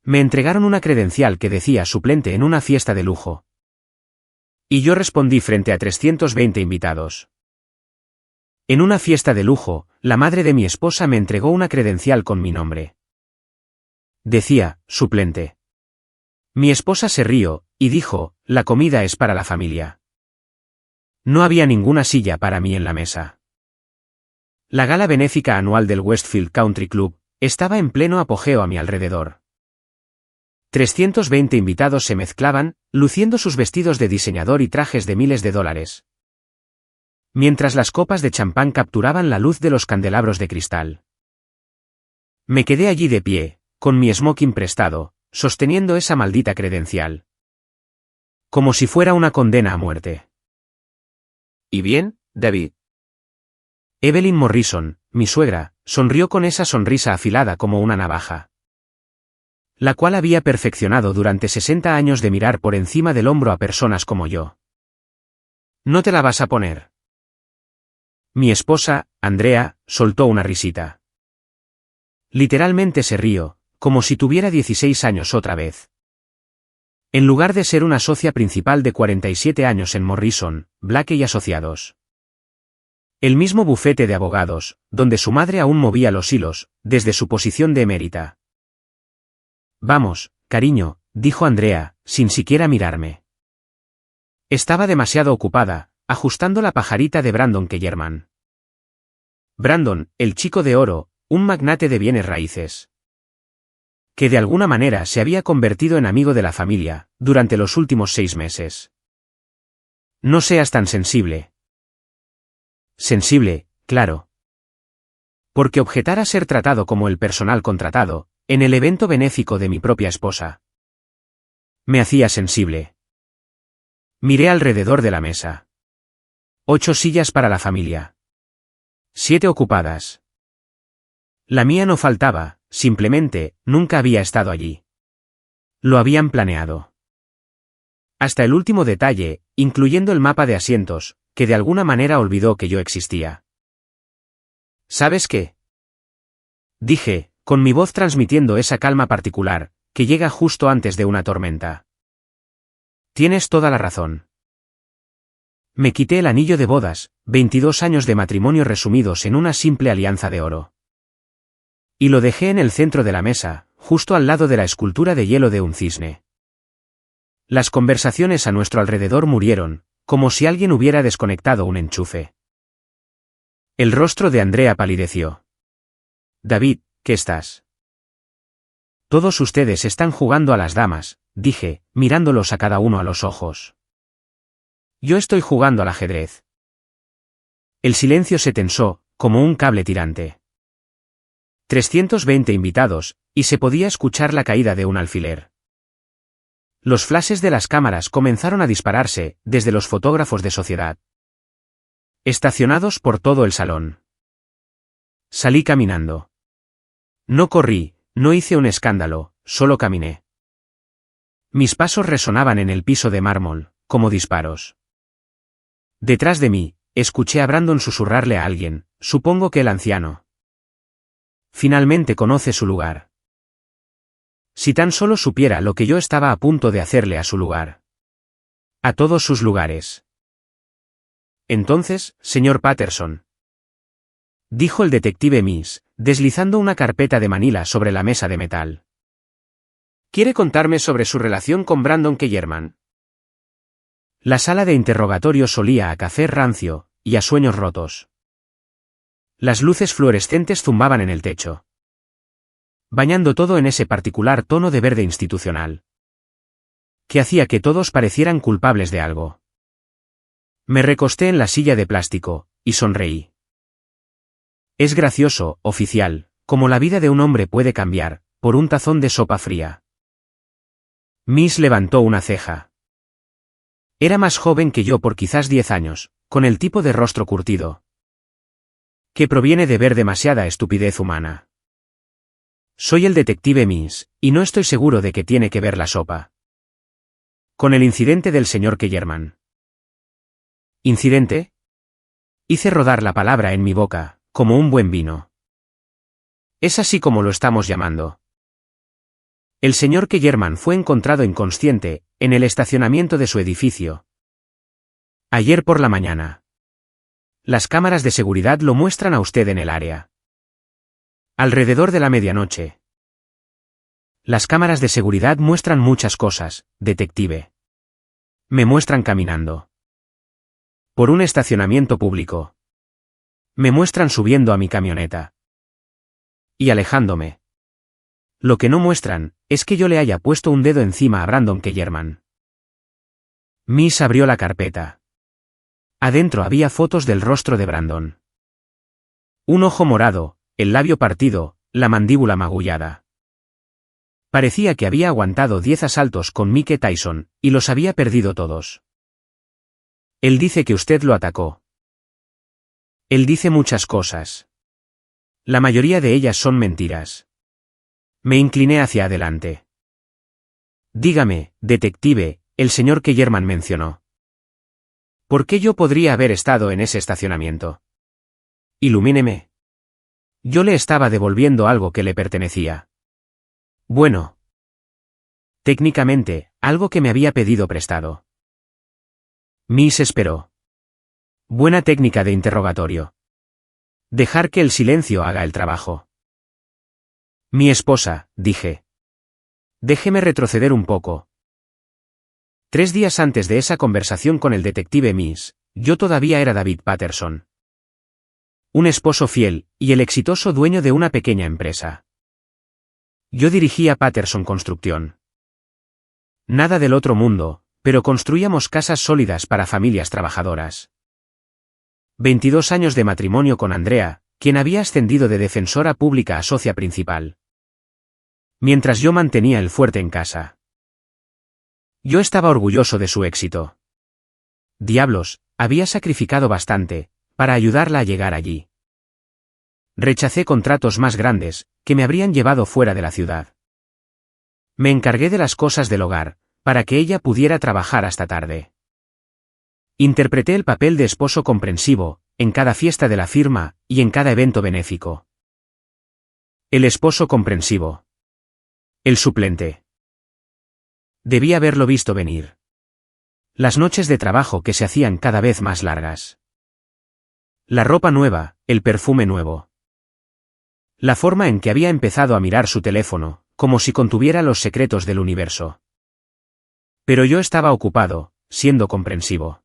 Me entregaron una credencial que decía suplente en una fiesta de lujo. Y yo respondí frente a 320 invitados. En una fiesta de lujo, la madre de mi esposa me entregó una credencial con mi nombre. Decía, suplente. Mi esposa se rió, y dijo, la comida es para la familia. No había ninguna silla para mí en la mesa. La gala benéfica anual del Westfield Country Club estaba en pleno apogeo a mi alrededor. 320 invitados se mezclaban, luciendo sus vestidos de diseñador y trajes de miles de dólares. Mientras las copas de champán capturaban la luz de los candelabros de cristal. Me quedé allí de pie, con mi smoking prestado, sosteniendo esa maldita credencial. Como si fuera una condena a muerte. ¿Y bien, David? Evelyn Morrison, mi suegra, sonrió con esa sonrisa afilada como una navaja. La cual había perfeccionado durante 60 años de mirar por encima del hombro a personas como yo. ¿No te la vas a poner? Mi esposa, Andrea, soltó una risita. Literalmente se rió, como si tuviera 16 años otra vez. En lugar de ser una socia principal de 47 años en Morrison, Black y Asociados. El mismo bufete de abogados, donde su madre aún movía los hilos, desde su posición de emérita. Vamos, cariño, dijo Andrea, sin siquiera mirarme. Estaba demasiado ocupada, ajustando la pajarita de Brandon Kellerman. Brandon, el chico de oro, un magnate de bienes raíces. Que de alguna manera se había convertido en amigo de la familia, durante los últimos 6 meses. No seas tan sensible. Sensible, claro. Porque objetar a ser tratado como el personal contratado, en el evento benéfico de mi propia esposa. Me hacía sensible. Miré alrededor de la mesa. 8 sillas para la familia. 7 ocupadas. La mía no faltaba, simplemente, nunca había estado allí. Lo habían planeado. Hasta el último detalle, incluyendo el mapa de asientos, que de alguna manera olvidó que yo existía. ¿Sabes qué? Dije, con mi voz transmitiendo esa calma particular, que llega justo antes de una tormenta. Tienes toda la razón. Me quité el anillo de bodas, 22 años de matrimonio resumidos en una simple alianza de oro. Y lo dejé en el centro de la mesa, justo al lado de la escultura de hielo de un cisne. Las conversaciones a nuestro alrededor murieron, como si alguien hubiera desconectado un enchufe. El rostro de Andrea palideció. David, ¿qué estás? Todos ustedes están jugando a las damas, dije, mirándolos a cada uno a los ojos. Yo estoy jugando al ajedrez. El silencio se tensó, como un cable tirante. 320 invitados, y se podía escuchar la caída de un alfiler. Los flashes de las cámaras comenzaron a dispararse, desde los fotógrafos de sociedad. Estacionados por todo el salón. Salí caminando. No corrí, no hice un escándalo, solo caminé. Mis pasos resonaban en el piso de mármol, como disparos. Detrás de mí, escuché a Brandon susurrarle a alguien, supongo que el anciano. Finalmente conoce su lugar. Si tan solo supiera lo que yo estaba a punto de hacerle a su lugar. A todos sus lugares. Entonces, señor Patterson. Dijo el detective Miss, deslizando una carpeta de manila sobre la mesa de metal. ¿Quiere contarme sobre su relación con Brandon Kellerman? La sala de interrogatorios olía a café rancio, y a sueños rotos. Las luces fluorescentes zumbaban en el techo. Bañando todo en ese particular tono de verde institucional. Que hacía que todos parecieran culpables de algo. Me recosté en la silla de plástico, y sonreí. Es gracioso, oficial, como la vida de un hombre puede cambiar, por un tazón de sopa fría. Miss levantó una ceja. Era más joven que yo por quizás 10 años, con el tipo de rostro curtido. Que proviene de ver demasiada estupidez humana. Soy el detective Miss, y no estoy seguro de que tiene que ver la sopa. Con el incidente del señor Kellerman. ¿Incidente? Hice rodar la palabra en mi boca, como un buen vino. Es así como lo estamos llamando. El señor Kellerman fue encontrado inconsciente, en el estacionamiento de su edificio. Ayer por la mañana. Las cámaras de seguridad lo muestran a usted en el área. Alrededor de la medianoche. Las cámaras de seguridad muestran muchas cosas, detective. Me muestran caminando. Por un estacionamiento público. Me muestran subiendo a mi camioneta. Y alejándome. Lo que no muestran, es que yo le haya puesto un dedo encima a Brandon Kellerman. Miss abrió la carpeta. Adentro había fotos del rostro de Brandon. Un ojo morado, el labio partido, la mandíbula magullada. Parecía que había aguantado 10 asaltos con Mike Tyson, y los había perdido todos. Él dice que usted lo atacó. Él dice muchas cosas. La mayoría de ellas son mentiras. Me incliné hacia adelante. Dígame, detective, el señor Kellerman mencionó. ¿Por qué yo podría haber estado en ese estacionamiento? Ilumíneme. Yo le estaba devolviendo algo que le pertenecía. Bueno. Técnicamente, algo que me había pedido prestado. Miss esperó. Buena técnica de interrogatorio. Dejar que el silencio haga el trabajo. Mi esposa, dije. Déjeme retroceder un poco. 3 días antes de esa conversación con el detective Miss, yo todavía era David Patterson. Un esposo fiel, y el exitoso dueño de una pequeña empresa. Yo dirigía Patterson Construcción. Nada del otro mundo, pero construíamos casas sólidas para familias trabajadoras. 22 años de matrimonio con Andrea, quien había ascendido de defensora pública a socia principal. Mientras yo mantenía el fuerte en casa. Yo estaba orgulloso de su éxito. Diablos, había sacrificado bastante, para ayudarla a llegar allí. Rechacé contratos más grandes, que me habrían llevado fuera de la ciudad. Me encargué de las cosas del hogar, para que ella pudiera trabajar hasta tarde. Interpreté el papel de esposo comprensivo, en cada fiesta de la firma, y en cada evento benéfico. El esposo comprensivo. El suplente. Debí haberlo visto venir. Las noches de trabajo que se hacían cada vez más largas. La ropa nueva, el perfume nuevo. La forma en que había empezado a mirar su teléfono, como si contuviera los secretos del universo. Pero yo estaba ocupado, siendo comprensivo.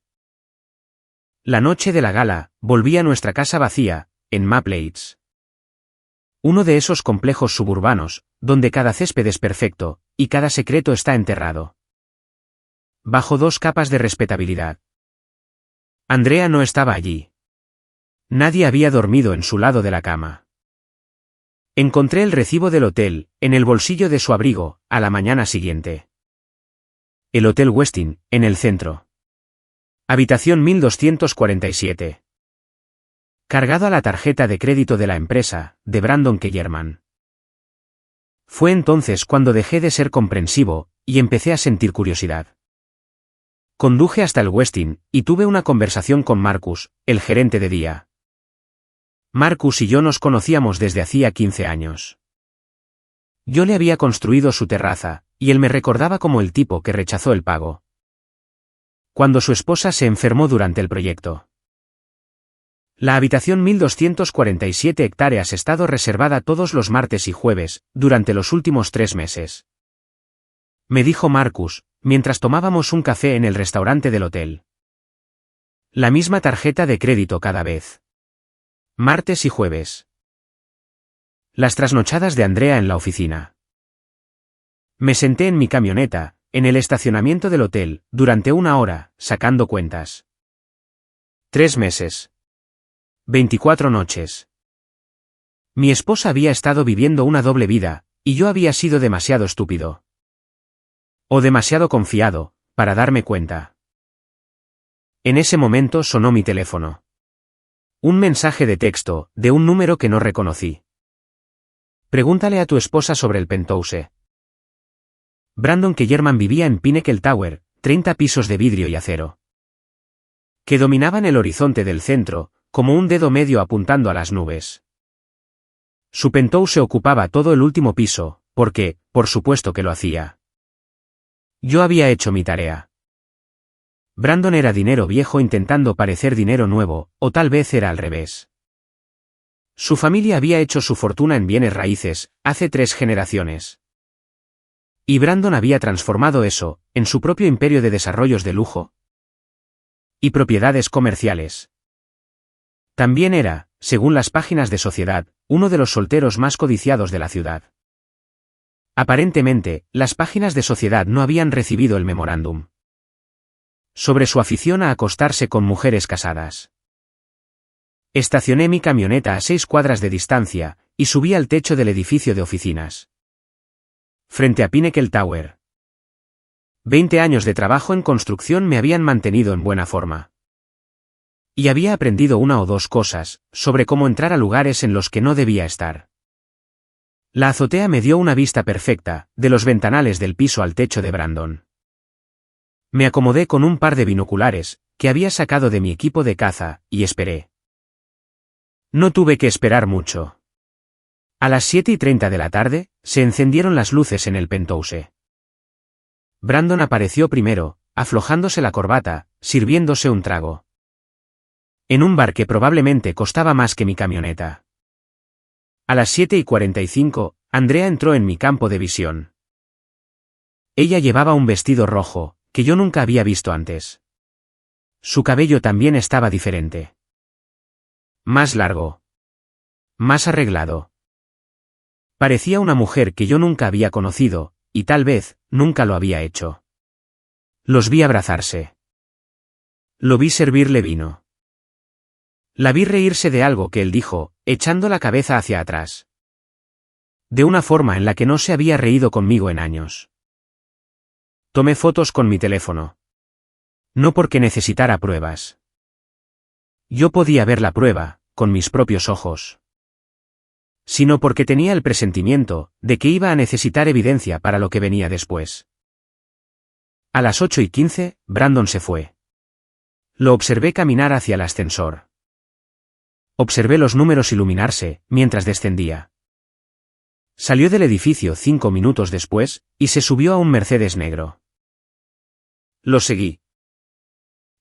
La noche de la gala, volví a nuestra casa vacía, en Maple Heights. Uno de esos complejos suburbanos, donde cada césped es perfecto, y cada secreto está enterrado. Bajo 2 capas de respetabilidad. Andrea no estaba allí. Nadie había dormido en su lado de la cama. Encontré el recibo del hotel, en el bolsillo de su abrigo, a la mañana siguiente. El Hotel Westin, en el centro. Habitación 1247. Cargado a la tarjeta de crédito de la empresa, de Brandon Kellerman. Fue entonces cuando dejé de ser comprensivo, y empecé a sentir curiosidad. Conduje hasta el Westin, y tuve una conversación con Marcus, el gerente de día. Marcus y yo nos conocíamos desde hacía 15 años. Yo le había construido su terraza, y él me recordaba como el tipo que rechazó el pago. Cuando su esposa se enfermó durante el proyecto. La habitación 1247 hectáreas ha estado reservada todos los martes y jueves, durante los últimos 3 meses. Me dijo Marcus, mientras tomábamos un café en el restaurante del hotel. La misma tarjeta de crédito cada vez. Martes y jueves. Las trasnochadas de Andrea en la oficina. Me senté en mi camioneta, en el estacionamiento del hotel, durante 1 hora, sacando cuentas. 3 meses. 24 noches. Mi esposa había estado viviendo una doble vida, y yo había sido demasiado estúpido. O demasiado confiado, para darme cuenta. En ese momento sonó mi teléfono. Un mensaje de texto, de un número que no reconocí. Pregúntale a tu esposa sobre el penthouse. Brandon Kellerman vivía en Pinnacle Tower, 30 pisos de vidrio y acero. Que dominaban el horizonte del centro, como un dedo medio apuntando a las nubes. Su penthouse ocupaba todo el último piso, porque, por supuesto que lo hacía. Yo había hecho mi tarea. Brandon era dinero viejo intentando parecer dinero nuevo, o tal vez era al revés. Su familia había hecho su fortuna en bienes raíces, hace 3 generaciones. Y Brandon había transformado eso, en su propio imperio de desarrollos de lujo y propiedades comerciales. También era, según las páginas de Sociedad, uno de los solteros más codiciados de la ciudad. Aparentemente, las páginas de Sociedad no habían recibido el memorándum sobre su afición a acostarse con mujeres casadas. Estacioné mi camioneta a 6 cuadras de distancia, y subí al techo del edificio de oficinas, frente a Pinnacle Tower. 20 años de trabajo en construcción me habían mantenido en buena forma. Y había aprendido 1 o 2 cosas, sobre cómo entrar a lugares en los que no debía estar. La azotea me dio una vista perfecta, de los ventanales del piso al techo de Brandon. Me acomodé con un par de binoculares, que había sacado de mi equipo de caza, y esperé. No tuve que esperar mucho. A las 7:30 de la tarde, se encendieron las luces en el penthouse. Brandon apareció primero, aflojándose la corbata, sirviéndose un trago. En un bar que probablemente costaba más que mi camioneta. A las 7:45, Andrea entró en mi campo de visión. Ella llevaba un vestido rojo, que yo nunca había visto antes. Su cabello también estaba diferente. Más largo. Más arreglado. Parecía una mujer que yo nunca había conocido, y tal vez, nunca lo había hecho. Los vi abrazarse. Lo vi servirle vino. La vi reírse de algo que él dijo, echando la cabeza hacia atrás. De una forma en la que no se había reído conmigo en años. Tomé fotos con mi teléfono. No porque necesitara pruebas. Yo podía ver la prueba, con mis propios ojos. Sino porque tenía el presentimiento, de que iba a necesitar evidencia para lo que venía después. A las 8:15, Brandon se fue. Lo observé caminar hacia el ascensor. Observé los números iluminarse, mientras descendía. Salió del edificio 5 minutos después, y se subió a un Mercedes negro. Lo seguí.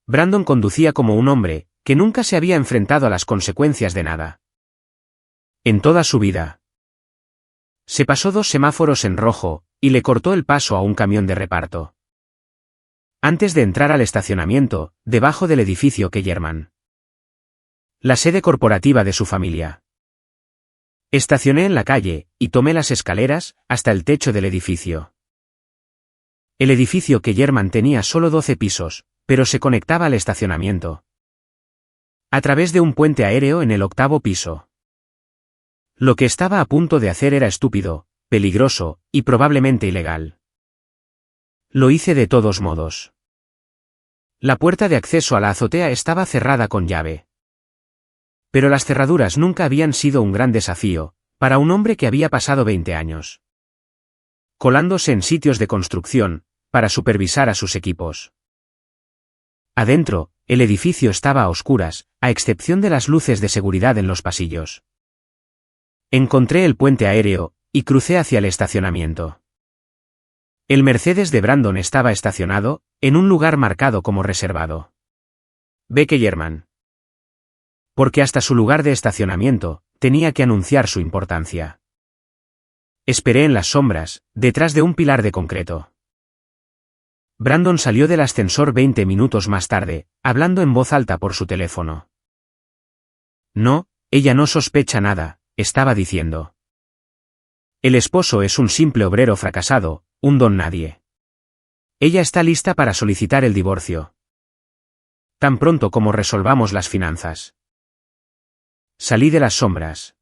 Brandon conducía como un hombre, que nunca se había enfrentado a las consecuencias de nada. En toda su vida. Se pasó 2 semáforos en rojo, y le cortó el paso a un camión de reparto. Antes de entrar al estacionamiento, debajo del edificio Kellerman. La sede corporativa de su familia. Estacioné en la calle, y tomé las escaleras, hasta el techo del edificio. El edificio Kellerman tenía solo 12 pisos, pero se conectaba al estacionamiento a través de un puente aéreo en el 8º piso. Lo que estaba a punto de hacer era estúpido, peligroso, y probablemente ilegal. Lo hice de todos modos. La puerta de acceso a la azotea estaba cerrada con llave. Pero las cerraduras nunca habían sido un gran desafío, para un hombre que había pasado 20 años colándose en sitios de construcción, para supervisar a sus equipos. Adentro, el edificio estaba a oscuras, a excepción de las luces de seguridad en los pasillos. Encontré el puente aéreo, y crucé hacia el estacionamiento. El Mercedes de Brandon estaba estacionado, en un lugar marcado como reservado. B. Kellerman. Porque hasta su lugar de estacionamiento, tenía que anunciar su importancia. Esperé en las sombras, detrás de un pilar de concreto. Brandon salió del ascensor 20 minutos más tarde, hablando en voz alta por su teléfono. No, ella no sospecha nada, estaba diciendo. El esposo es un simple obrero fracasado, un don nadie. Ella está lista para solicitar el divorcio. Tan pronto como resolvamos las finanzas. Salí de las sombras.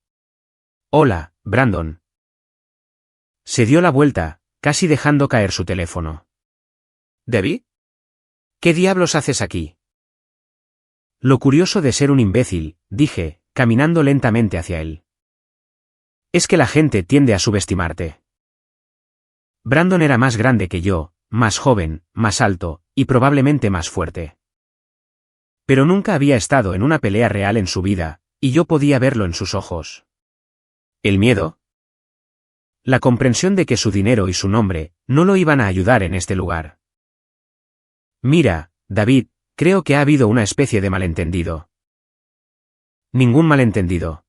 Hola, Brandon. Se dio la vuelta, casi dejando caer su teléfono. ¿Debbie? ¿Qué diablos haces aquí? Lo curioso de ser un imbécil, dije, caminando lentamente hacia él. Es que la gente tiende a subestimarte. Brandon era más grande que yo, más joven, más alto, y probablemente más fuerte. Pero nunca había estado en una pelea real en su vida, y yo podía verlo en sus ojos. ¿El miedo? La comprensión de que su dinero y su nombre no lo iban a ayudar en este lugar. Mira, David, creo que ha habido una especie de malentendido. Ningún malentendido.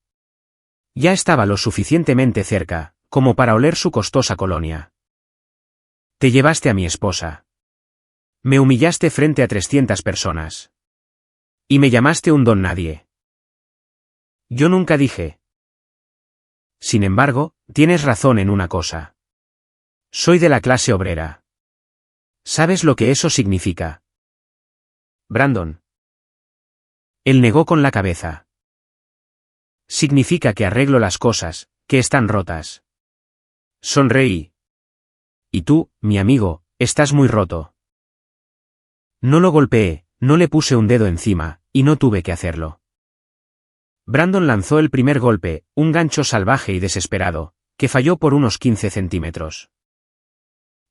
Ya estaba lo suficientemente cerca, como para oler su costosa colonia. Te llevaste a mi esposa. Me humillaste frente a 300 personas. Y me llamaste un don nadie. Yo nunca dije. Sin embargo, tienes razón en una cosa. Soy de la clase obrera. ¿Sabes lo que eso significa? Brandon. Él negó con la cabeza. Significa que arreglo las cosas, que están rotas. Sonreí. Y tú, mi amigo, estás muy roto. No lo golpeé, no le puse un dedo encima, y no tuve que hacerlo. Brandon lanzó el primer golpe, un gancho salvaje y desesperado, que falló por unos 15 centímetros.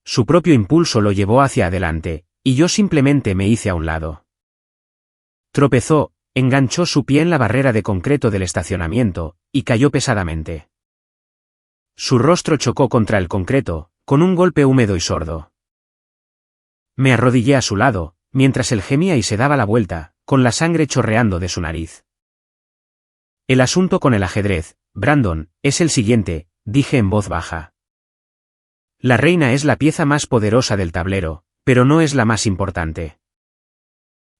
Su propio impulso lo llevó hacia adelante, y yo simplemente me hice a un lado. Tropezó, enganchó su pie en la barrera de concreto del estacionamiento, y cayó pesadamente. Su rostro chocó contra el concreto, con un golpe húmedo y sordo. Me arrodillé a su lado, mientras él gemía y se daba la vuelta, con la sangre chorreando de su nariz. El asunto con el ajedrez, Brandon, es el siguiente, dije en voz baja. La reina es la pieza más poderosa del tablero, pero no es la más importante.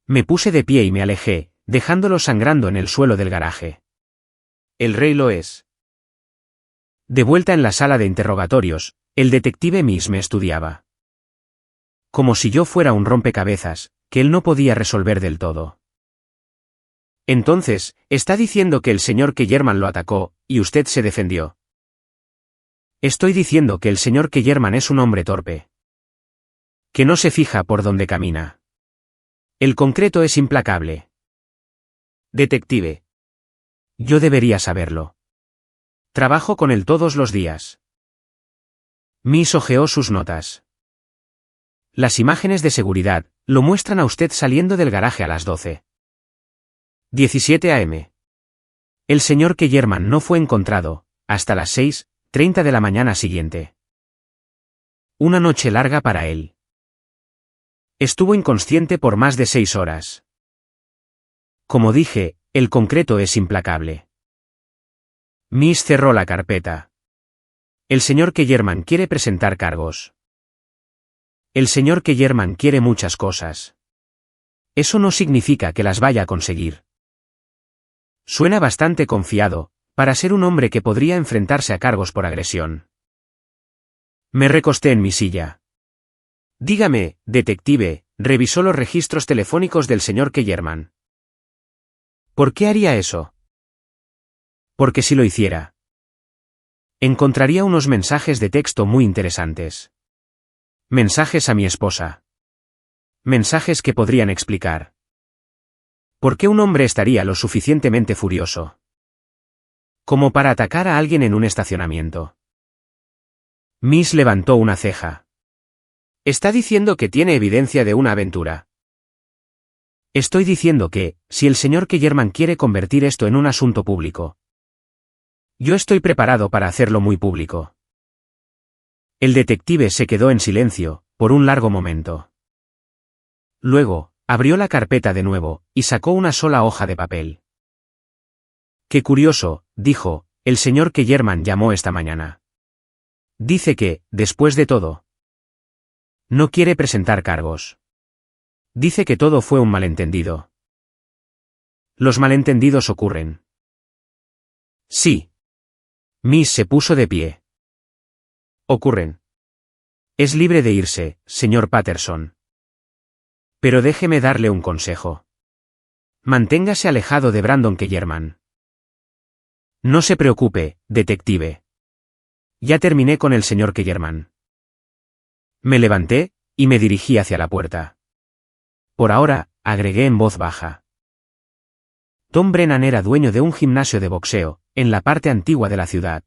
Me puse de pie y me alejé, dejándolo sangrando en el suelo del garaje. El rey lo es. De vuelta en la sala de interrogatorios, el detective Miss me estudiaba. Como si yo fuera un rompecabezas, que él no podía resolver del todo. Entonces, está diciendo que el señor Kellerman lo atacó, y usted se defendió. Estoy diciendo que el señor Kellerman es un hombre torpe. Que no se fija por dónde camina. El concreto es implacable. Detective. Yo debería saberlo. Trabajo con él todos los días. Miss hojeó sus notas. Las imágenes de seguridad lo muestran a usted saliendo del garaje a las 12:17 am. El señor Kellerman no fue encontrado, hasta las 6:30 de la mañana siguiente. Una noche larga para él. Estuvo inconsciente por más de 6 horas. Como dije, el concreto es implacable. Miss cerró la carpeta. El señor Kellerman quiere presentar cargos. El señor Kellerman quiere muchas cosas. Eso no significa que las vaya a conseguir. Suena bastante confiado, para ser un hombre que podría enfrentarse a cargos por agresión. Me recosté en mi silla. Dígame, detective, ¿revisó los registros telefónicos del señor Kellerman? ¿Por qué haría eso? Porque si lo hiciera, encontraría unos mensajes de texto muy interesantes. Mensajes a mi esposa. Mensajes que podrían explicar por qué un hombre estaría lo suficientemente furioso como para atacar a alguien en un estacionamiento. Miss levantó una ceja. ¿Está diciendo que tiene evidencia de una aventura? Estoy diciendo que, si el señor Kellerman quiere convertir esto en un asunto público, yo estoy preparado para hacerlo muy público. El detective se quedó en silencio, por un largo momento. Luego, abrió la carpeta de nuevo, y sacó una sola hoja de papel. Qué curioso, dijo, el señor Kellerman llamó esta mañana. Dice que, después de todo, no quiere presentar cargos. Dice que todo fue un malentendido. Los malentendidos ocurren. Sí. Miss se puso de pie. Ocurren. Es libre de irse, señor Patterson. Pero déjeme darle un consejo. Manténgase alejado de Brandon Kellerman. No se preocupe, detective. Ya terminé con el señor Kellerman. Me levanté, y me dirigí hacia la puerta. Por ahora, agregué en voz baja. Tom Brennan era dueño de un gimnasio de boxeo, en la parte antigua de la ciudad,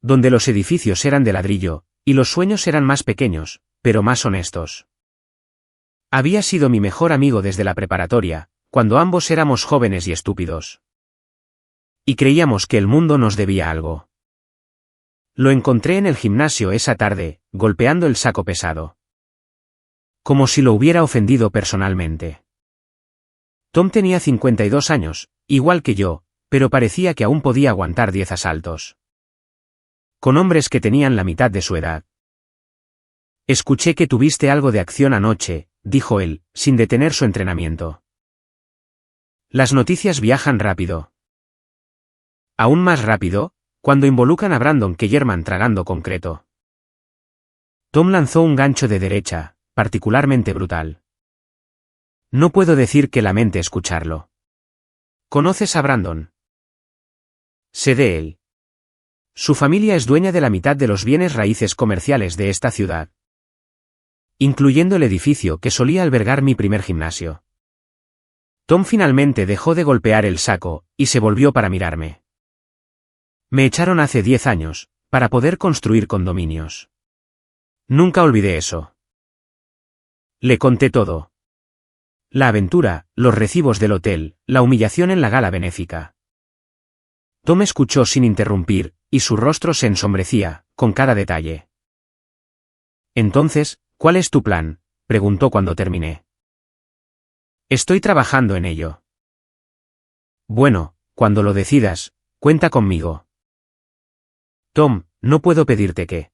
donde los edificios eran de ladrillo, y los sueños eran más pequeños, pero más honestos. Había sido mi mejor amigo desde la preparatoria, cuando ambos éramos jóvenes y estúpidos. Y creíamos que el mundo nos debía algo. Lo encontré en el gimnasio esa tarde, golpeando el saco pesado. Como si lo hubiera ofendido personalmente. Tom tenía 52 años, igual que yo, pero parecía que aún podía aguantar 10 asaltos. Con hombres que tenían la mitad de su edad. Escuché que tuviste algo de acción anoche, dijo él, sin detener su entrenamiento. Las noticias viajan rápido. Aún más rápido, cuando involucran a Brandon Kellerman tragando concreto. Tom lanzó un gancho de derecha, particularmente brutal. No puedo decir que lamente escucharlo. ¿Conoces a Brandon? Sé de él. Su familia es dueña de la mitad de los bienes raíces comerciales de esta ciudad. Incluyendo el edificio que solía albergar mi primer gimnasio. Tom finalmente dejó de golpear el saco, y se volvió para mirarme. Me echaron hace 10 años, para poder construir condominios. Nunca olvidé eso. Le conté todo. La aventura, los recibos del hotel, la humillación en la gala benéfica. Tom escuchó sin interrumpir, y su rostro se ensombrecía, con cada detalle. Entonces, ¿cuál es tu plan?, preguntó cuando terminé. Estoy trabajando en ello. Bueno, cuando lo decidas, cuenta conmigo. Tom, no puedo pedirte que.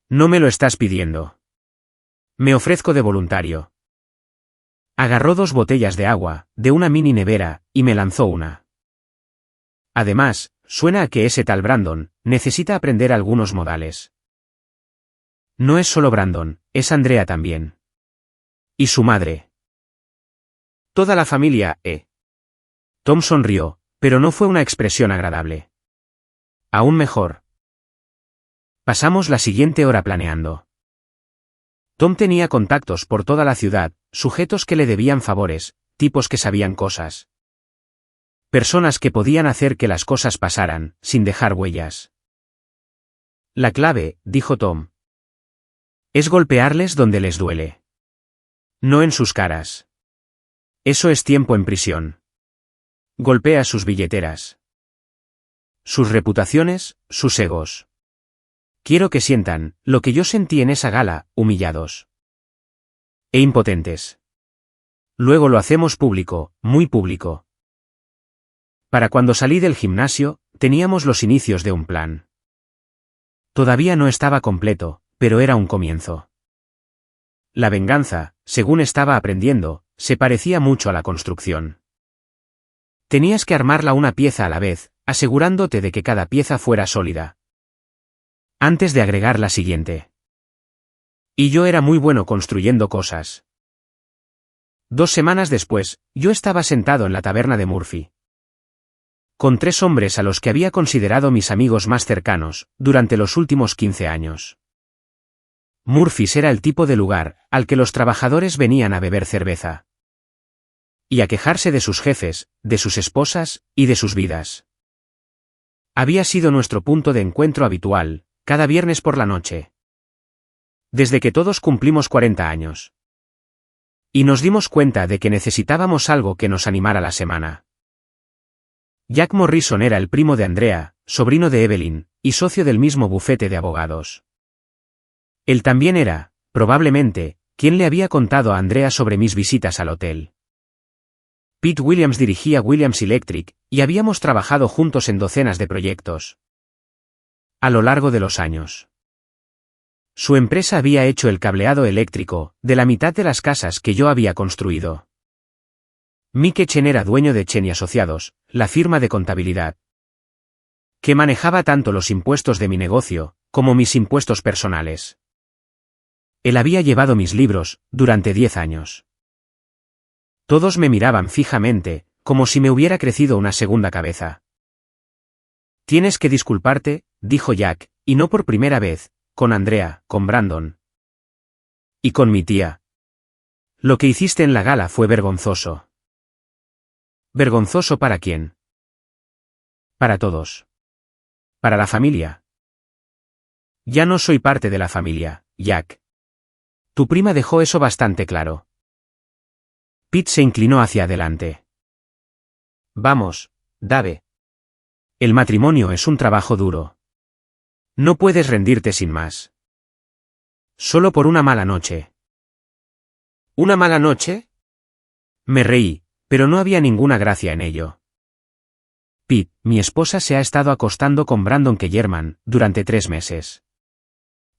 No me lo estás pidiendo. Me ofrezco de voluntario. Agarró 2 botellas de agua, de una mini nevera, y me lanzó una. Además, suena a que ese tal Brandon necesita aprender algunos modales. No es solo Brandon, es Andrea también. Y su madre. Toda la familia, Tom sonrió, pero no fue una expresión agradable. Aún mejor. Pasamos la siguiente hora planeando. Tom tenía contactos por toda la ciudad, sujetos que le debían favores, tipos que sabían cosas. Personas que podían hacer que las cosas pasaran, sin dejar huellas. La clave, dijo Tom, es golpearles donde les duele. No en sus caras. Eso es tiempo en prisión. Golpea sus billeteras. Sus reputaciones, sus egos. Quiero que sientan, lo que yo sentí en esa gala, humillados. E impotentes. Luego lo hacemos público, muy público. Para cuando salí del gimnasio, teníamos los inicios de un plan. Todavía no estaba completo, pero era un comienzo. La venganza, según estaba aprendiendo, se parecía mucho a la construcción. Tenías que armarla una pieza a la vez, asegurándote de que cada pieza fuera sólida. Antes de agregar la siguiente. Y yo era muy bueno construyendo cosas. 2 semanas después, yo estaba sentado en la taberna de Murphy. Con 3 hombres a los que había considerado mis amigos más cercanos, durante los últimos 15 años. Murphy's era el tipo de lugar al que los trabajadores venían a beber cerveza. Y a quejarse de sus jefes, de sus esposas, y de sus vidas. Había sido nuestro punto de encuentro habitual, cada viernes por la noche. Desde que todos cumplimos 40 años. Y nos dimos cuenta de que necesitábamos algo que nos animara la semana. Jack Morrison era el primo de Andrea, sobrino de Evelyn, y socio del mismo bufete de abogados. Él también era, probablemente, quien le había contado a Andrea sobre mis visitas al hotel. Pete Williams dirigía Williams Electric, y habíamos trabajado juntos en docenas de proyectos. A lo largo de los años. Su empresa había hecho el cableado eléctrico, de la mitad de las casas que yo había construido. Mike Chen era dueño de Chen y Asociados, la firma de contabilidad. Que manejaba tanto los impuestos de mi negocio, como mis impuestos personales. Él había llevado mis libros, durante 10 años. Todos me miraban fijamente, como si me hubiera crecido una segunda cabeza. Tienes que disculparte, dijo Jack, y no por primera vez, con Andrea, con Brandon. Y con mi tía. Lo que hiciste en la gala fue vergonzoso. ¿Vergonzoso para quién? Para todos. Para la familia. Ya no soy parte de la familia, Jack. Tu prima dejó eso bastante claro. Pete se inclinó hacia adelante. Vamos, Dave. El matrimonio es un trabajo duro. No puedes rendirte sin más. Solo por una mala noche. ¿Una mala noche? Me reí, pero no había ninguna gracia en ello. Pete, mi esposa se ha estado acostando con Brandon Kellerman durante 3 meses.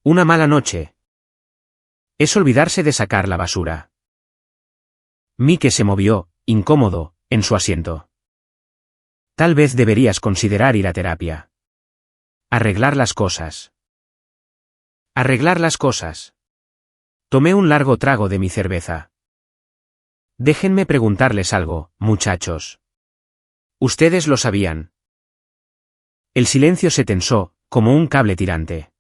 ¿Una mala noche? Es olvidarse de sacar la basura. Mike se movió, incómodo, en su asiento. Tal vez deberías considerar ir a terapia. Arreglar las cosas. ¿Arreglar las cosas? Tomé un largo trago de mi cerveza. Déjenme preguntarles algo, muchachos. ¿Ustedes lo sabían? El silencio se tensó, como un cable tirante.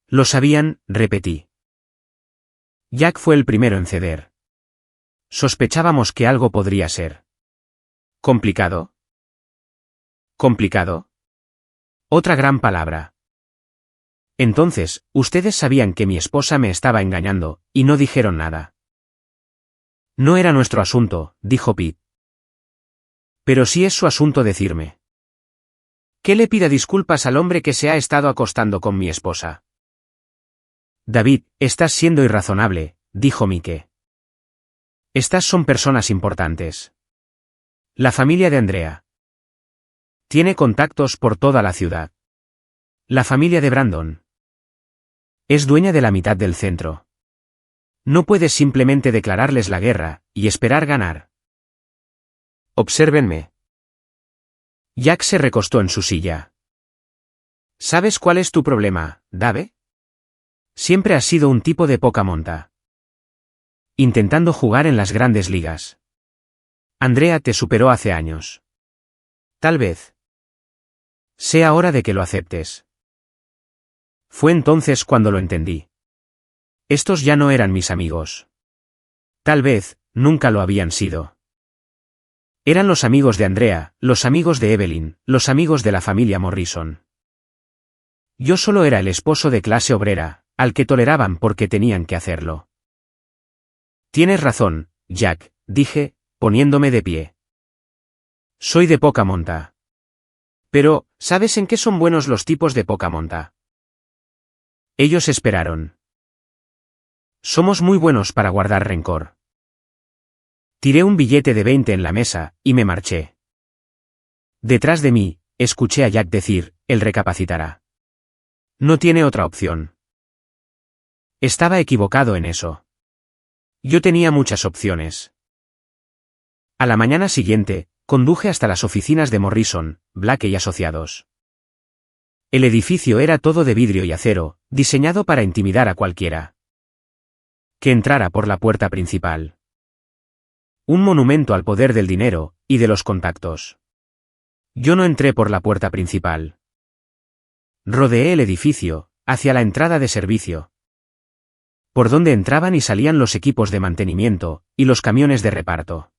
Lo sabían, repetí. Jack fue el primero en ceder. Sospechábamos que algo podría ser. ¿Complicado? ¿Complicado? Otra gran palabra. Entonces, ustedes sabían que mi esposa me estaba engañando, y no dijeron nada. No era nuestro asunto, dijo Pete. Pero sí es su asunto decirme. ¿Qué le pida disculpas al hombre que se ha estado acostando con mi esposa? David, estás siendo irrazonable, dijo Mike. Estas son personas importantes. La familia de Andrea. Tiene contactos por toda la ciudad. La familia de Brandon. Es dueña de la mitad del centro. No puedes simplemente declararles la guerra, y esperar ganar. Obsérvenme. Jack se recostó en su silla. ¿Sabes cuál es tu problema, Dave? Siempre has sido un tipo de poca monta. Intentando jugar en las grandes ligas. Andrea te superó hace años. Tal vez. Sea hora de que lo aceptes. Fue entonces cuando lo entendí. Estos ya no eran mis amigos. Tal vez, nunca lo habían sido. Eran los amigos de Andrea, los amigos de Evelyn, los amigos de la familia Morrison. Yo solo era el esposo de clase obrera, al que toleraban porque tenían que hacerlo. Tienes razón, Jack, dije, poniéndome de pie. Soy de poca monta. Pero, ¿sabes en qué son buenos los tipos de poca monta? Ellos esperaron. Somos muy buenos para guardar rencor. Tiré un billete de 20 en la mesa, y me marché. Detrás de mí, escuché a Jack decir, él recapacitará. No tiene otra opción. Estaba equivocado en eso. Yo tenía muchas opciones. A la mañana siguiente, conduje hasta las oficinas de Morrison, Black y Asociados. El edificio era todo de vidrio y acero, diseñado para intimidar a cualquiera que entrara por la puerta principal. Un monumento al poder del dinero, y de los contactos. Yo no entré por la puerta principal. Rodeé el edificio, hacia la entrada de servicio. Por donde entraban y salían los equipos de mantenimiento, y los camiones de reparto.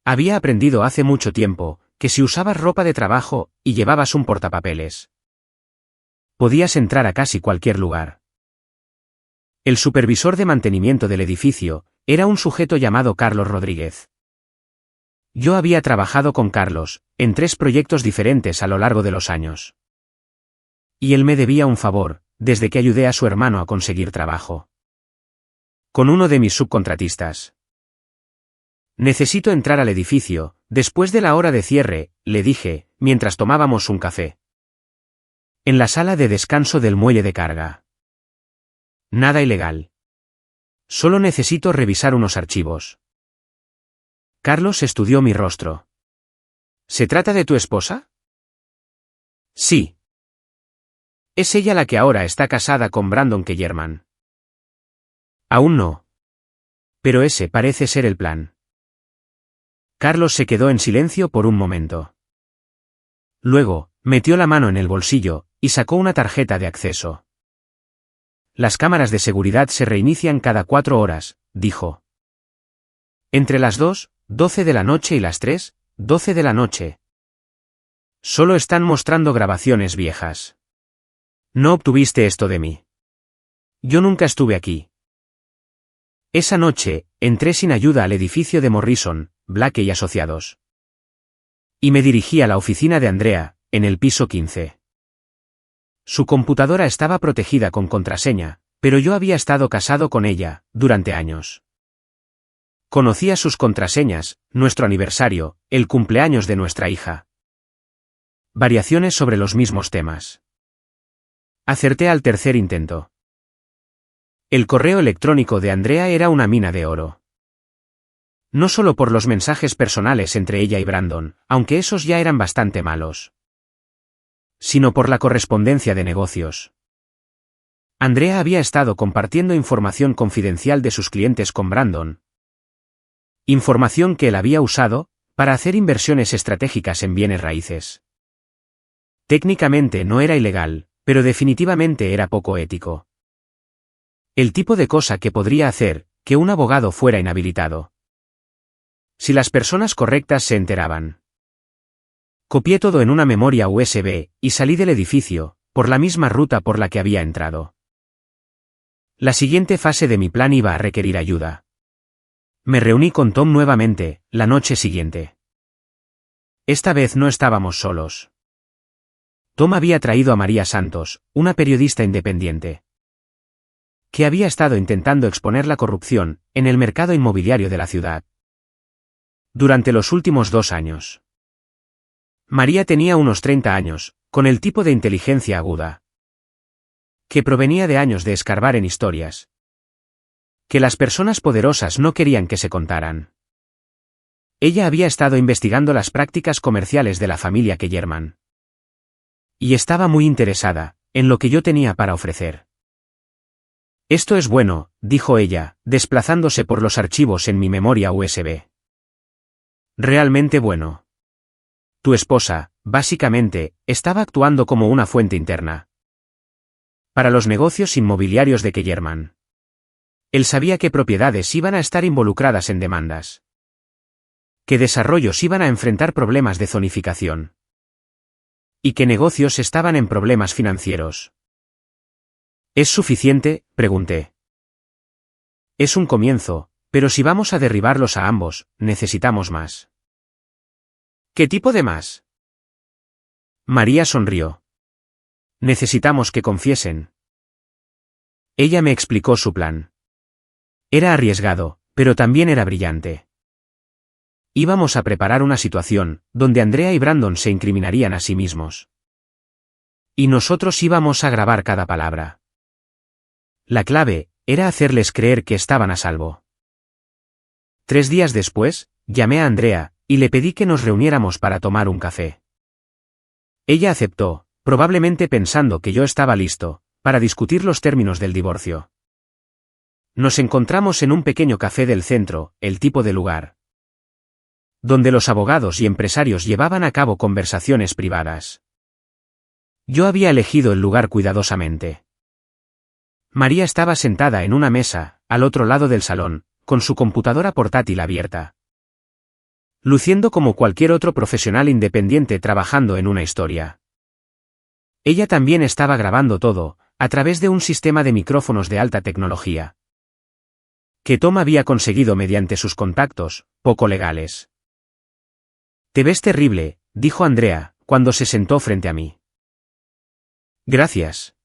Había aprendido hace mucho tiempo, que si usabas ropa de trabajo, y llevabas un portapapeles, podías entrar a casi cualquier lugar. El supervisor de mantenimiento del edificio, era un sujeto llamado Carlos Rodríguez. Yo había trabajado con Carlos, en 3 proyectos diferentes a lo largo de los años. Y él me debía un favor, desde que ayudé a su hermano a conseguir trabajo. Con uno de mis subcontratistas. Necesito entrar al edificio, después de la hora de cierre, le dije, mientras tomábamos un café. En la sala de descanso del muelle de carga. Nada ilegal. Solo necesito revisar unos archivos. Carlos estudió mi rostro. ¿Se trata de tu esposa? Sí. ¿Es ella la que ahora está casada con Brandon Kellerman? Aún no. Pero ese parece ser el plan. Carlos se quedó en silencio por un momento. Luego, metió la mano en el bolsillo, y sacó una tarjeta de acceso. Las cámaras de seguridad se reinician cada 4 horas, dijo. Entre las 2:12 de la noche y las 3:12 de la noche. Solo están mostrando grabaciones viejas. No obtuviste esto de mí. Yo nunca estuve aquí. Esa noche, entré sin ayuda al edificio de Morrison, Black y Asociados. Y me dirigí a la oficina de Andrea, en el piso 15. Su computadora estaba protegida con contraseña, pero yo había estado casado con ella, durante años. Conocía sus contraseñas, nuestro aniversario, el cumpleaños de nuestra hija. Variaciones sobre los mismos temas. Acerté al tercer intento. El correo electrónico de Andrea era una mina de oro. No solo por los mensajes personales entre ella y Brandon, aunque esos ya eran bastante malos, sino por la correspondencia de negocios. Andrea había estado compartiendo información confidencial de sus clientes con Brandon. Información que él había usado para hacer inversiones estratégicas en bienes raíces. Técnicamente no era ilegal, pero definitivamente era poco ético. El tipo de cosa que podría hacer que un abogado fuera inhabilitado. Si las personas correctas se enteraban. Copié todo en una memoria USB y salí del edificio, por la misma ruta por la que había entrado. La siguiente fase de mi plan iba a requerir ayuda. Me reuní con Tom nuevamente, la noche siguiente. Esta vez no estábamos solos. Tom había traído a María Santos, una periodista independiente, que había estado intentando exponer la corrupción en el mercado inmobiliario de la ciudad durante los últimos 2 años. María tenía unos 30 años, con el tipo de inteligencia aguda que provenía de años de escarbar en historias que las personas poderosas no querían que se contaran. Ella había estado investigando las prácticas comerciales de la familia Kellerman. Y estaba muy interesada en lo que yo tenía para ofrecer. Esto es bueno, dijo ella, desplazándose por los archivos en mi memoria USB. Realmente bueno. Tu esposa, básicamente, estaba actuando como una fuente interna para los negocios inmobiliarios de Kellerman. Él sabía qué propiedades iban a estar involucradas en demandas, qué desarrollos iban a enfrentar problemas de zonificación y qué negocios estaban en problemas financieros. ¿Es suficiente?, pregunté. Es un comienzo, pero si vamos a derribarlos a ambos, necesitamos más. ¿Qué tipo de más? María sonrió. Necesitamos que confiesen. Ella me explicó su plan. Era arriesgado, pero también era brillante. Íbamos a preparar una situación donde Andrea y Brandon se incriminarían a sí mismos. Y nosotros íbamos a grabar cada palabra. La clave era hacerles creer que estaban a salvo. 3 días después, llamé a Andrea y le pedí que nos reuniéramos para tomar un café. Ella aceptó, probablemente pensando que yo estaba listo para discutir los términos del divorcio. Nos encontramos en un pequeño café del centro, el tipo de lugar donde los abogados y empresarios llevaban a cabo conversaciones privadas. Yo había elegido el lugar cuidadosamente. María estaba sentada en una mesa, al otro lado del salón, con su computadora portátil abierta, luciendo como cualquier otro profesional independiente trabajando en una historia. Ella también estaba grabando todo, a través de un sistema de micrófonos de alta tecnología que Tom había conseguido mediante sus contactos, poco legales. Te ves terrible, dijo Andrea, cuando se sentó frente a mí. Gracias.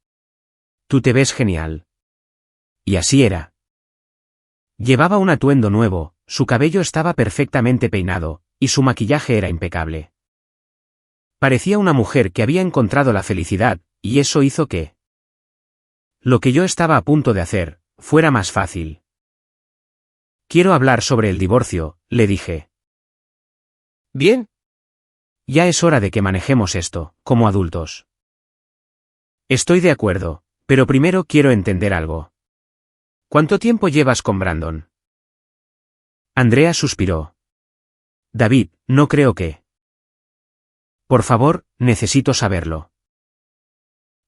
Tú te ves genial. Y así era. Llevaba un atuendo nuevo, su cabello estaba perfectamente peinado, y su maquillaje era impecable. Parecía una mujer que había encontrado la felicidad, y eso hizo que lo que yo estaba a punto de hacer fuera más fácil. Quiero hablar sobre el divorcio, le dije. Bien. Ya es hora de que manejemos esto, como adultos. Estoy de acuerdo, pero primero quiero entender algo. ¿Cuánto tiempo llevas con Brandon? Andrea suspiró. David, no creo que. Por favor, necesito saberlo.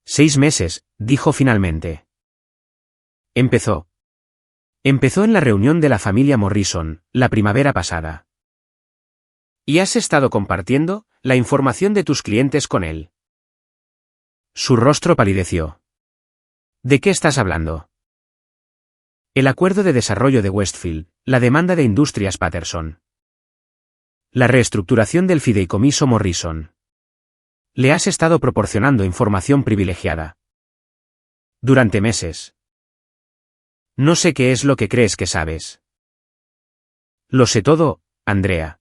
6 meses, dijo finalmente. Empezó en la reunión de la familia Morrison, la primavera pasada. ¿Y has estado compartiendo la información de tus clientes con él? Su rostro palideció. ¿De qué estás hablando? El acuerdo de desarrollo de Westfield, la demanda de Industrias Patterson. La reestructuración del fideicomiso Morrison. Le has estado proporcionando información privilegiada. Durante meses. No sé qué es lo que crees que sabes. Lo sé todo, Andrea.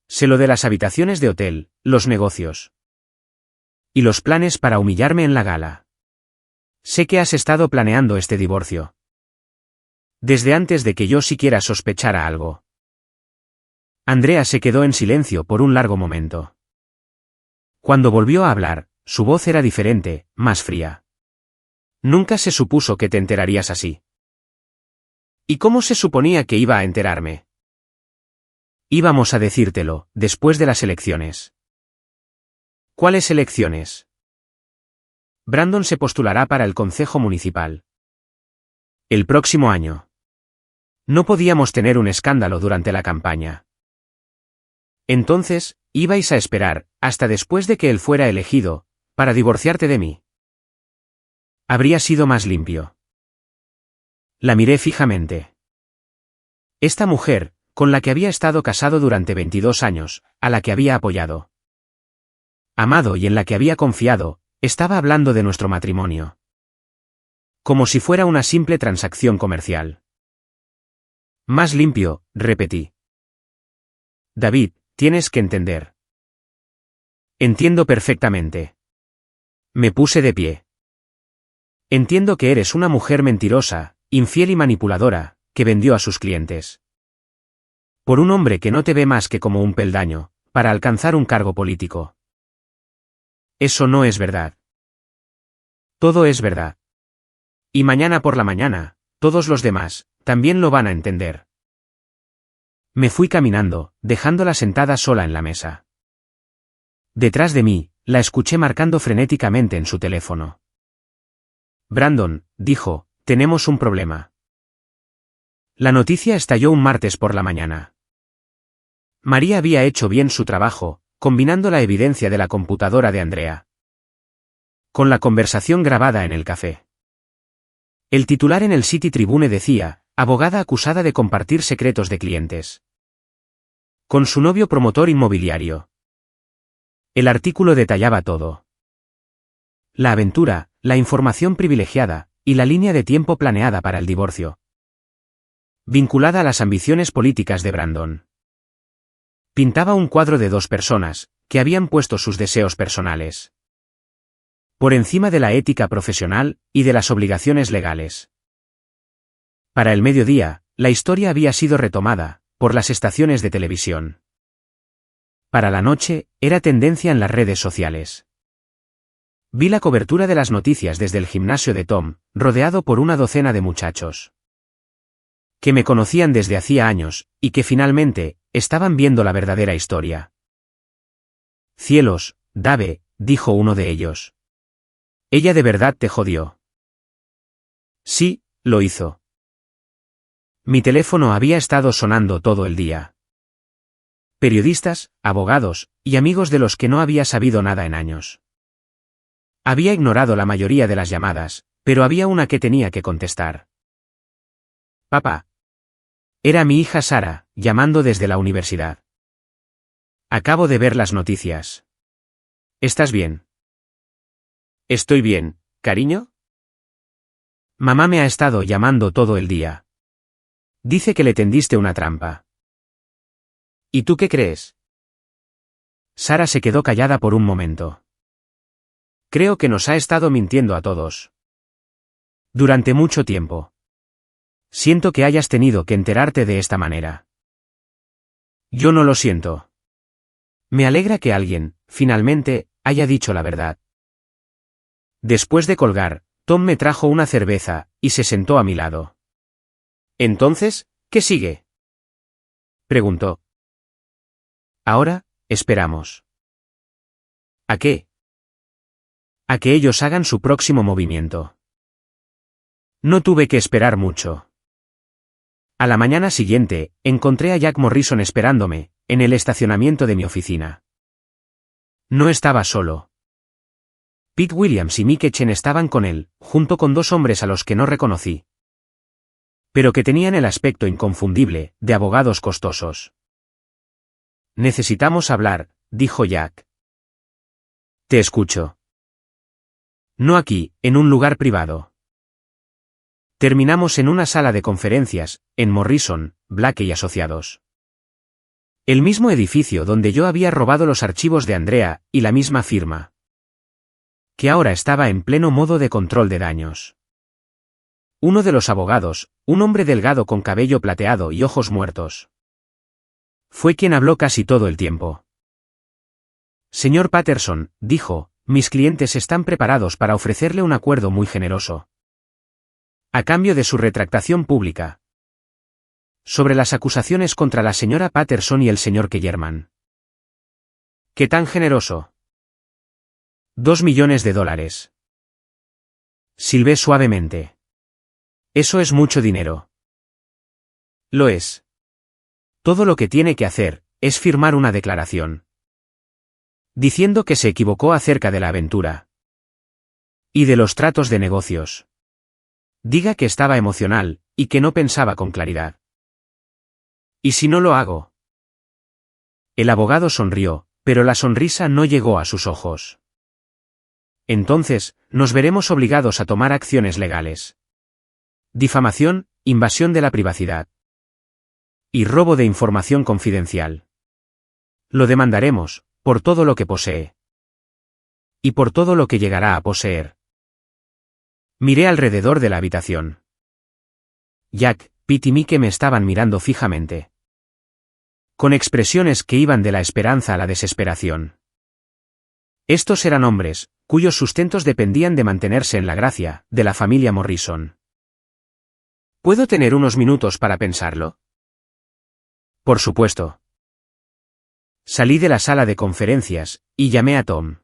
Sé lo de las habitaciones de hotel, los negocios. Y los planes para humillarme en la gala. Sé que has estado planeando este divorcio. Desde antes de que yo siquiera sospechara algo. Andrea se quedó en silencio por un largo momento. Cuando volvió a hablar, su voz era diferente, más fría. Nunca se supuso que te enterarías así. ¿Y cómo se suponía que iba a enterarme? Íbamos a decírtelo, después de las elecciones. ¿Cuáles elecciones? Brandon se postulará para el Concejo Municipal. El próximo año. No podíamos tener un escándalo durante la campaña. Entonces, ibais a esperar, hasta después de que él fuera elegido, para divorciarte de mí. Habría sido más limpio. La miré fijamente. Esta mujer, con la que había estado casado durante 22 años, a la que había apoyado, amado y en la que había confiado, estaba hablando de nuestro matrimonio. Como si fuera una simple transacción comercial. Más limpio, repetí. David, tienes que entender. Entiendo perfectamente. Me puse de pie. Entiendo que eres una mujer mentirosa, infiel y manipuladora, que vendió a sus clientes. Por un hombre que no te ve más que como un peldaño, para alcanzar un cargo político. Eso no es verdad. Todo es verdad. Y mañana por la mañana, todos los demás, también lo van a entender. Me fui caminando, dejándola sentada sola en la mesa. Detrás de mí, la escuché marcando frenéticamente en su teléfono. Brandon, dijo, tenemos un problema. La noticia estalló un martes por la mañana. María había hecho bien su trabajo, combinando la evidencia de la computadora de Andrea con la conversación grabada en el café. El titular en el City Tribune decía, abogada acusada de compartir secretos de clientes con su novio promotor inmobiliario. El artículo detallaba todo. La aventura, la información privilegiada, y la línea de tiempo planeada para el divorcio. Vinculada a las ambiciones políticas de Brandon. Pintaba un cuadro de dos personas, que habían puesto sus deseos personales por encima de la ética profesional y de las obligaciones legales. Para el mediodía, la historia había sido retomada por las estaciones de televisión. Para la noche, era tendencia en las redes sociales. Vi la cobertura de las noticias desde el gimnasio de Tom, rodeado por una docena de muchachos que me conocían desde hacía años, y que finalmente, estaban viendo la verdadera historia. Cielos, Dave, dijo uno de ellos. Ella de verdad te jodió. Sí, lo hizo. Mi teléfono había estado sonando todo el día. Periodistas, abogados, y amigos de los que no había sabido nada en años. Había ignorado la mayoría de las llamadas, pero había una que tenía que contestar. Papá. Era mi hija Sara, llamando desde la universidad. Acabo de ver las noticias. ¿Estás bien? Estoy bien, cariño. Mamá me ha estado llamando todo el día. Dice que le tendiste una trampa. ¿Y tú qué crees? Sara se quedó callada por un momento. Creo que nos ha estado mintiendo a todos. Durante mucho tiempo. Siento que hayas tenido que enterarte de esta manera. Yo no lo siento. Me alegra que alguien, finalmente, haya dicho la verdad. Después de colgar, Tom me trajo una cerveza, y se sentó a mi lado. Entonces, ¿qué sigue? Preguntó. Ahora, esperamos. ¿A qué? A que ellos hagan su próximo movimiento. No tuve que esperar mucho. A la mañana siguiente, encontré a Jack Morrison esperándome, en el estacionamiento de mi oficina. No estaba solo. Pete Williams y Mike Chen estaban con él, junto con dos hombres a los que no reconocí, pero que tenían el aspecto inconfundible, de abogados costosos. Necesitamos hablar, dijo Jack. Te escucho. No aquí, en un lugar privado. Terminamos en una sala de conferencias, en Morrison, Black y Asociados. El mismo edificio donde yo había robado los archivos de Andrea, y la misma firma. Que ahora estaba en pleno modo de control de daños. Uno de los abogados, un hombre delgado con cabello plateado y ojos muertos. Fue quien habló casi todo el tiempo. Señor Patterson, dijo, mis clientes están preparados para ofrecerle un acuerdo muy generoso. A cambio de su retractación pública. Sobre las acusaciones contra la señora Patterson y el señor Kellerman. ¿Qué tan generoso? $2 millones. Silbé suavemente. Eso es mucho dinero. Lo es. Todo lo que tiene que hacer, es firmar una declaración. Diciendo que se equivocó acerca de la aventura. Y de los tratos de negocios. Diga que estaba emocional, y que no pensaba con claridad. ¿Y si no lo hago? El abogado sonrió, pero la sonrisa no llegó a sus ojos. Entonces, nos veremos obligados a tomar acciones legales. Difamación, invasión de la privacidad. Y robo de información confidencial. Lo demandaremos, por todo lo que posee. Y por todo lo que llegará a poseer. Miré alrededor de la habitación. Jack, Pete y Mike me estaban mirando fijamente. Con expresiones que iban de la esperanza a la desesperación. Estos eran hombres, cuyos sustentos dependían de mantenerse en la gracia, de la familia Morrison. ¿Puedo tener unos minutos para pensarlo? Por supuesto. Salí de la sala de conferencias, y llamé a Tom.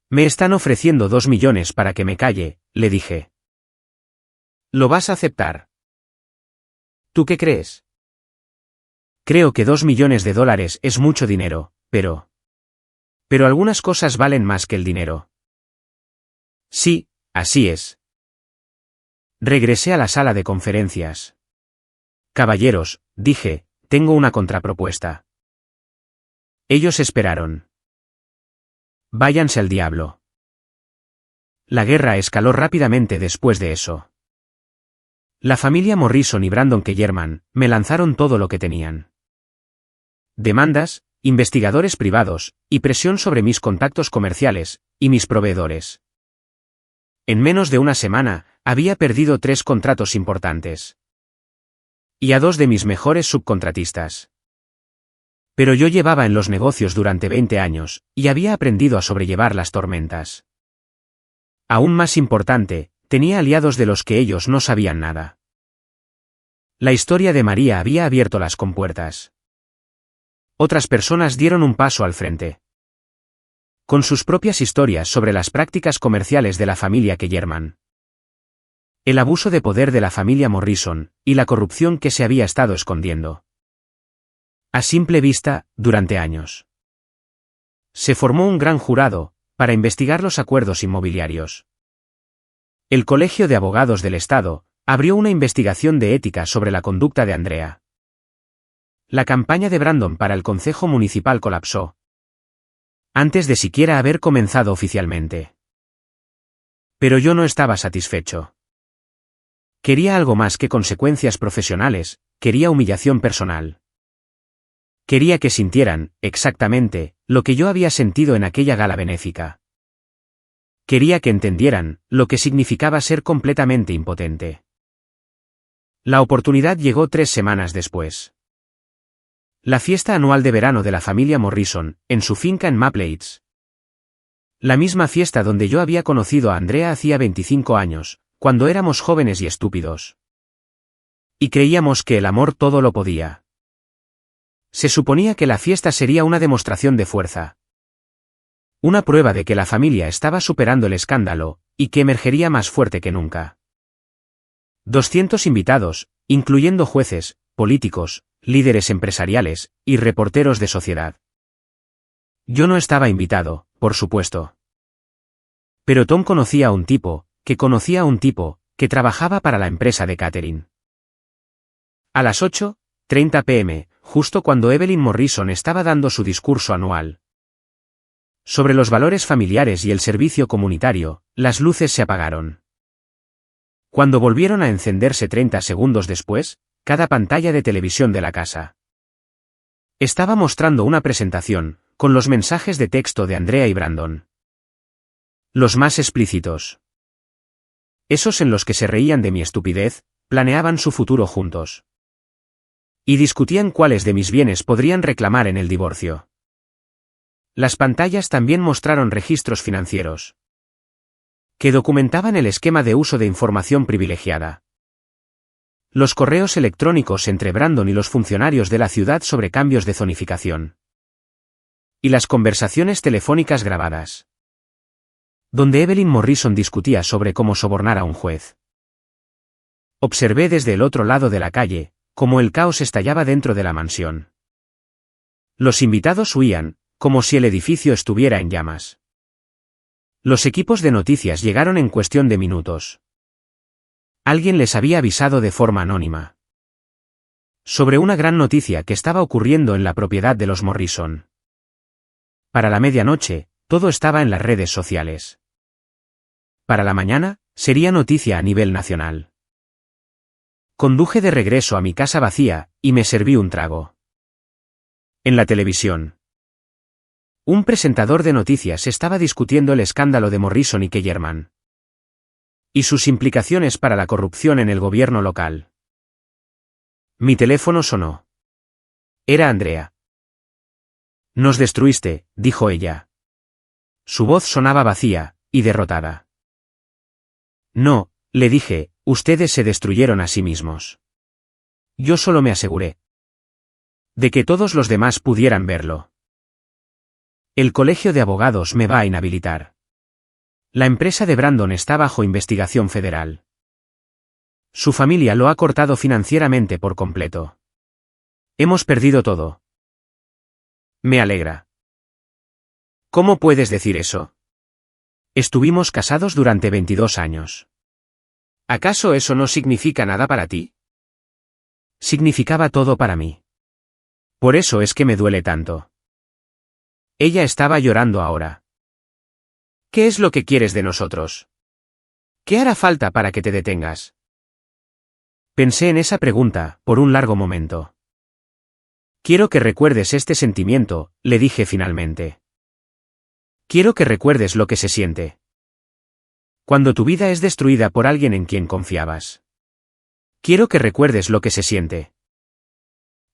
Me están ofreciendo 2 millones para que me calle, le dije. ¿Lo vas a aceptar? ¿Tú qué crees? Creo que $2 millones es mucho dinero, pero... Pero algunas cosas valen más que el dinero. Sí, así es. Regresé a la sala de conferencias. Caballeros, dije, tengo una contrapropuesta. Ellos esperaron. Váyanse al diablo. La guerra escaló rápidamente después de eso. La familia Morrison y Brandon Kellerman me lanzaron todo lo que tenían. Demandas, investigadores privados, y presión sobre mis contactos comerciales, y mis proveedores. En menos de una semana, había perdido 3 contratos importantes. Y a 2 de mis mejores subcontratistas. Pero yo llevaba en los negocios durante 20 años, y había aprendido a sobrellevar las tormentas. Aún más importante, tenía aliados de los que ellos no sabían nada. La historia de María había abierto las compuertas. Otras personas dieron un paso al frente. Con sus propias historias sobre las prácticas comerciales de la familia Kellerman. El abuso de poder de la familia Morrison, y la corrupción que se había estado escondiendo. A simple vista, durante años. Se formó un gran jurado, para investigar los acuerdos inmobiliarios. El Colegio de Abogados del Estado, abrió una investigación de ética sobre la conducta de Andrea. La campaña de Brandon para el Concejo Municipal colapsó. Antes de siquiera haber comenzado oficialmente. Pero yo no estaba satisfecho. Quería algo más que consecuencias profesionales, quería humillación personal. Quería que sintieran, exactamente, lo que yo había sentido en aquella gala benéfica. Quería que entendieran, lo que significaba ser completamente impotente. La oportunidad llegó 3 semanas después. La fiesta anual de verano de la familia Morrison, en su finca en Maple Heights. La misma fiesta donde yo había conocido a Andrea hacía 25 años, cuando éramos jóvenes y estúpidos. Y creíamos que el amor todo lo podía. Se suponía que la fiesta sería una demostración de fuerza. Una prueba de que la familia estaba superando el escándalo, y que emergería más fuerte que nunca. 200 invitados, incluyendo jueces, políticos, líderes empresariales, y reporteros de sociedad. Yo no estaba invitado, por supuesto. Pero Tom conocía a un tipo, que conocía a un tipo, que trabajaba para la empresa de catering. A las 8:30 p.m., justo cuando Evelyn Morrison estaba dando su discurso anual. Sobre los valores familiares y el servicio comunitario, las luces se apagaron. Cuando volvieron a encenderse 30 segundos después, cada pantalla de televisión de la casa estaba mostrando una presentación, con los mensajes de texto de Andrea y Brandon. Los más explícitos. Esos en los que se reían de mi estupidez, planeaban su futuro juntos. Y discutían cuáles de mis bienes podrían reclamar en el divorcio. Las pantallas también mostraron registros financieros que documentaban el esquema de uso de información privilegiada. Los correos electrónicos entre Brandon y los funcionarios de la ciudad sobre cambios de zonificación. Y las conversaciones telefónicas grabadas, donde Evelyn Morrison discutía sobre cómo sobornar a un juez. Observé desde el otro lado de la calle, cómo el caos estallaba dentro de la mansión. Los invitados huían, como si el edificio estuviera en llamas. Los equipos de noticias llegaron en cuestión de minutos. Alguien les había avisado de forma anónima sobre una gran noticia que estaba ocurriendo en la propiedad de los Morrison. Para la medianoche, todo estaba en las redes sociales. Para la mañana, sería noticia a nivel nacional. Conduje de regreso a mi casa vacía, y me serví un trago. En la televisión, un presentador de noticias estaba discutiendo el escándalo de Morrison y Kellerman y sus implicaciones para la corrupción en el gobierno local. Mi teléfono sonó. Era Andrea. Nos destruiste, dijo ella. Su voz sonaba vacía y derrotada. No, le dije, ustedes se destruyeron a sí mismos. Yo solo me aseguré de que todos los demás pudieran verlo. El colegio de abogados me va a inhabilitar. La empresa de Brandon está bajo investigación federal. Su familia lo ha cortado financieramente por completo. Hemos perdido todo. Me alegra. ¿Cómo puedes decir eso? Estuvimos casados durante 22 años. ¿Acaso eso no significa nada para ti? Significaba todo para mí. Por eso es que me duele tanto. Ella estaba llorando ahora. ¿Qué es lo que quieres de nosotros? ¿Qué hará falta para que te detengas? Pensé en esa pregunta, por un largo momento. Quiero que recuerdes este sentimiento, le dije finalmente. Quiero que recuerdes lo que se siente cuando tu vida es destruida por alguien en quien confiabas. Quiero que recuerdes lo que se siente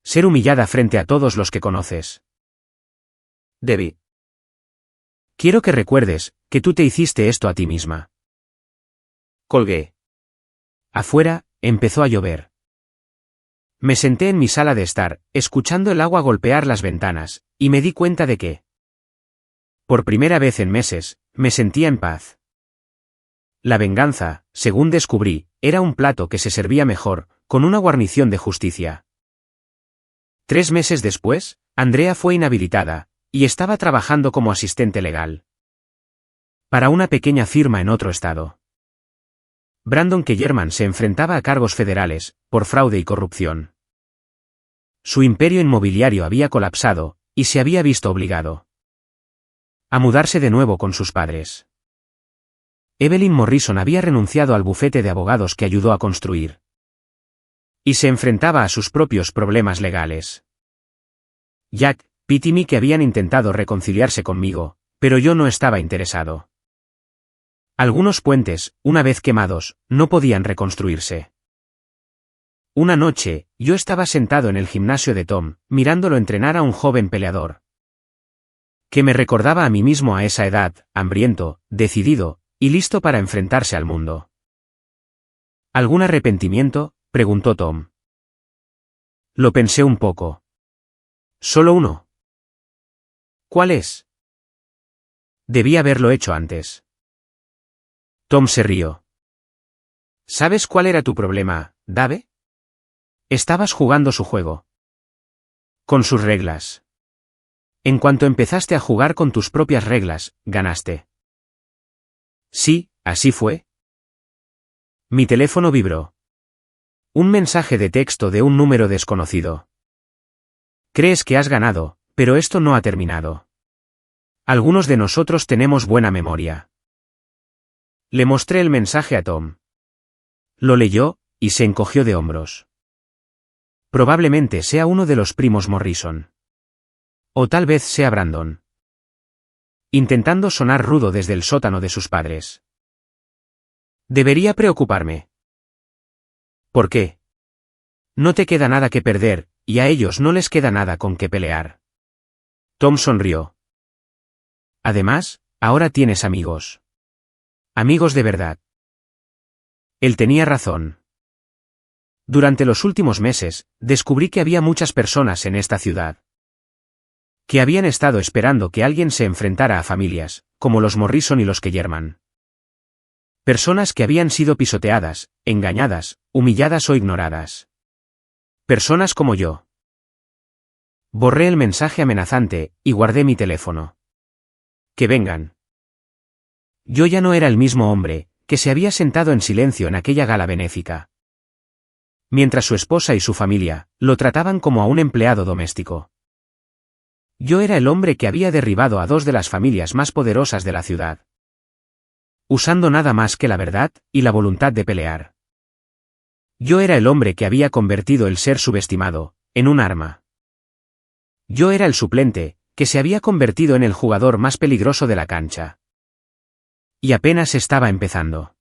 ser humillada frente a todos los que conoces. Debbie. Quiero que recuerdes que tú te hiciste esto a ti misma. Colgué. Afuera, empezó a llover. Me senté en mi sala de estar, escuchando el agua golpear las ventanas, y me di cuenta de que, por primera vez en meses, me sentía en paz. La venganza, según descubrí, era un plato que se servía mejor, con una guarnición de justicia. 3 meses después, Andrea fue inhabilitada, y estaba trabajando como asistente legal para una pequeña firma en otro estado. Brandon Kellerman se enfrentaba a cargos federales, por fraude y corrupción. Su imperio inmobiliario había colapsado, y se había visto obligado a mudarse de nuevo con sus padres. Evelyn Morrison había renunciado al bufete de abogados que ayudó a construir. Y se enfrentaba a sus propios problemas legales. Jack, Pete y Mick habían intentado reconciliarse conmigo, pero yo no estaba interesado. Algunos puentes, una vez quemados, no podían reconstruirse. Una noche, yo estaba sentado en el gimnasio de Tom, mirándolo entrenar a un joven peleador que me recordaba a mí mismo a esa edad, hambriento, decidido, y listo para enfrentarse al mundo. ¿Algún arrepentimiento?, preguntó Tom. Lo pensé un poco. Solo uno. ¿Cuál es? Debí haberlo hecho antes. Tom se rió. ¿Sabes cuál era tu problema, Dave? Estabas jugando su juego. Con sus reglas. En cuanto empezaste a jugar con tus propias reglas, ganaste. Sí, así fue. Mi teléfono vibró. Un mensaje de texto de un número desconocido. Crees que has ganado, pero esto no ha terminado. Algunos de nosotros tenemos buena memoria. Le mostré el mensaje a Tom. Lo leyó, y se encogió de hombros. Probablemente sea uno de los primos Morrison. O tal vez sea Brandon. Intentando sonar rudo desde el sótano de sus padres. Debería preocuparme. ¿Por qué? No te queda nada que perder, y a ellos no les queda nada con que pelear. Tom sonrió. Además, ahora tienes amigos. Amigos de verdad. Él tenía razón. Durante los últimos meses, descubrí que había muchas personas en esta ciudad que habían estado esperando que alguien se enfrentara a familias, como los Morrison y los Kellerman. Personas que habían sido pisoteadas, engañadas, humilladas o ignoradas. Personas como yo. Borré el mensaje amenazante, y guardé mi teléfono. Que vengan. Yo ya no era el mismo hombre, que se había sentado en silencio en aquella gala benéfica. Mientras su esposa y su familia, lo trataban como a un empleado doméstico. Yo era el hombre que había derribado a dos de las familias más poderosas de la ciudad. Usando nada más que la verdad, y la voluntad de pelear. Yo era el hombre que había convertido el ser subestimado, en un arma. Yo era el suplente, que se había convertido en el jugador más peligroso de la cancha. Y apenas estaba empezando.